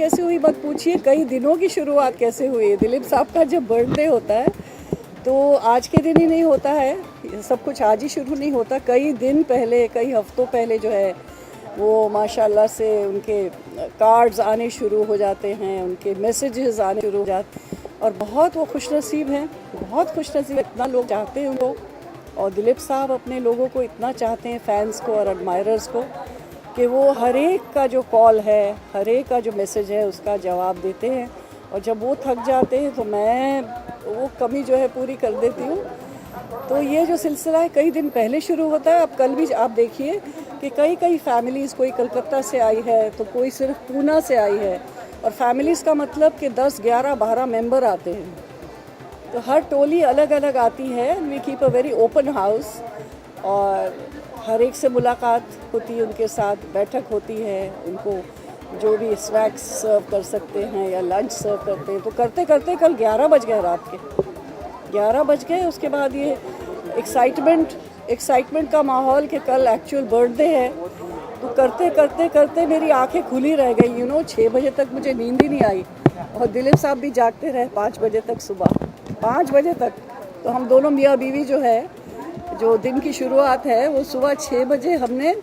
कैसे हुई मत पूछिए, कई दिनों की शुरुआत कैसे हुई। दिलीप साहब का जब बर्थडे होता है तो आज के दिन ही नहीं होता है, सब कुछ आज ही शुरू नहीं होता। कई दिन पहले, कई हफ्तों पहले जो है वो माशाल्लाह से उनके कार्ड्स आने शुरू हो जाते हैं, उनके मैसेजेस आने शुरू हो जाते हैं और बहुत वो खुशनसीब हैं, बहुत खुशनसीब। इतना लोग चाहते हैं उनको और दिलीप साहब अपने लोगों को इतना चाहते हैं, फैंस को और एडमायरर्स को, कि वो हर एक का जो कॉल है, हर एक का जो मैसेज है उसका जवाब देते हैं। और जब वो थक जाते हैं तो मैं वो कमी जो है पूरी कर देती हूँ। तो ये जो सिलसिला है कई दिन पहले शुरू होता है। अब कल भी आप देखिए कि कई फैमिलीज़, कोई कलकत्ता से आई है तो कोई सिर्फ पूना से आई है। और फैमिलीज़ का मतलब कि 10, 11, 12 मेंबर आते हैं, तो हर टोली अलग अलग आती है। We keep a very open house और हर एक से मुलाकात होती है, उनके साथ बैठक होती है, उनको जो भी स्नैक्स सर्व कर सकते हैं या लंच सर्व करते हैं। तो करते करते कल 11 बज गए, रात के 11 बज गए। उसके बाद ये एक्साइटमेंट का माहौल कि कल एक्चुअल बर्थडे है। तो करते करते करते मेरी आंखें खुली रह गई। 6 बजे तक मुझे नींद ही नहीं आई और दिलीप साहब भी जागते रहे 5 बजे तक, सुबह 5 बजे तक। तो हम दोनों मियाँ बीवी जो है, जो दिन की शुरुआत है वो सुबह 6 बजे हमें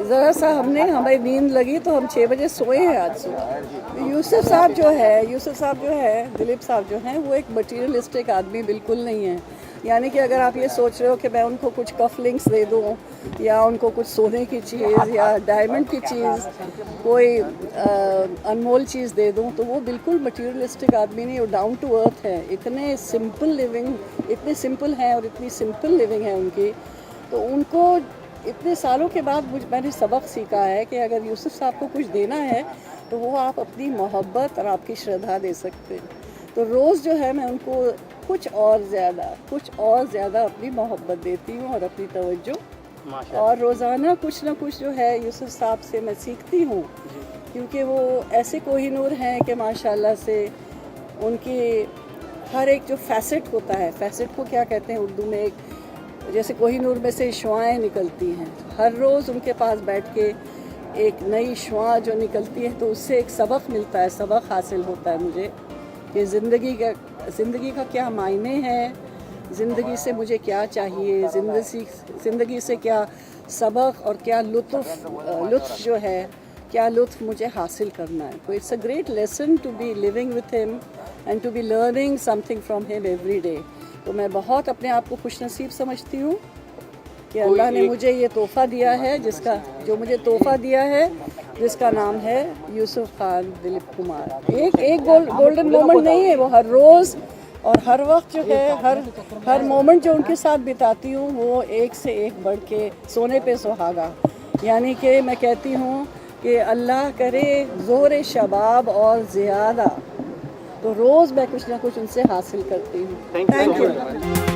हमें नींद लगी तो हम 6 बजे सोए हैं आज सुबह। यूसुफ साहब जो है, दिलीप साहब जो हैं, वो एक मटीरियलिस्टिक आदमी बिल्कुल नहीं है। यानी कि अगर आप ये सोच रहे हो कि मैं उनको कुछ कफ लिंक्स दे दूँ या उनको कुछ सोने की चीज़ या डायमंड की चीज़, कोई अनमोल चीज़ दे दूँ, तो वो बिल्कुल मटीरियलिस्टिक आदमी नहीं, वो डाउन टू अर्थ है। इतने सिंपल हैं और इतनी सिंपल लिविंग है उनकी। तो उनको इतने सालों के बाद मैंने सबक सीखा है कि अगर यूसुफ साहब को कुछ देना है तो वो आप अपनी मोहब्बत और आपकी श्रद्धा दे सकते हैं। तो रोज़ जो है मैं उनको कुछ और ज़्यादा अपनी मोहब्बत देती हूँ और अपनी तवज्जो, और रोज़ाना कुछ ना कुछ जो है यूसुफ साहब से मैं सीखती हूँ, क्योंकि वो ऐसे कोहिनूर हैं कि माशाल्लाह से उनकी हर एक जो फैसेट होता है, फैसेट को क्या कहते हैं उर्दू में, एक जैसे कोहिनूर में से शुआएँ निकलती हैं, हर रोज़ उनके पास बैठ के एक नई शुआ जो निकलती है तो उससे एक सबक मिलता है, सबक हासिल होता है मुझे कि ज़िंदगी का क्या मायने हैं, ज़िंदगी से मुझे क्या चाहिए, ज़िंदगी से क्या सबक और क्या लुत्फ़ जो है, क्या लुत्फ़ मुझे हासिल करना है। तो it's a great lesson to be living with him and to be learning something from him every day. तो मैं बहुत अपने आप को खुशनसीब समझती हूँ कि अल्लाह ने मुझे ये तोहफ़ा दिया है, जिसका नाम है यूसुफ खान दिलीप कुमार। एक गोल्डन मोमेंट नहीं है, वो हर रोज़ और हर वक्त जो है, हर मोमेंट जो उनके साथ बिताती हूँ वो एक से एक बढ़ के सोने पे सुहागा। यानी कि मैं कहती हूँ कि अल्लाह करे ज़ोर शबाब और ज़ियादा। तो रोज़ मैं कुछ ना कुछ उनसे हासिल करती हूँ। Thank you.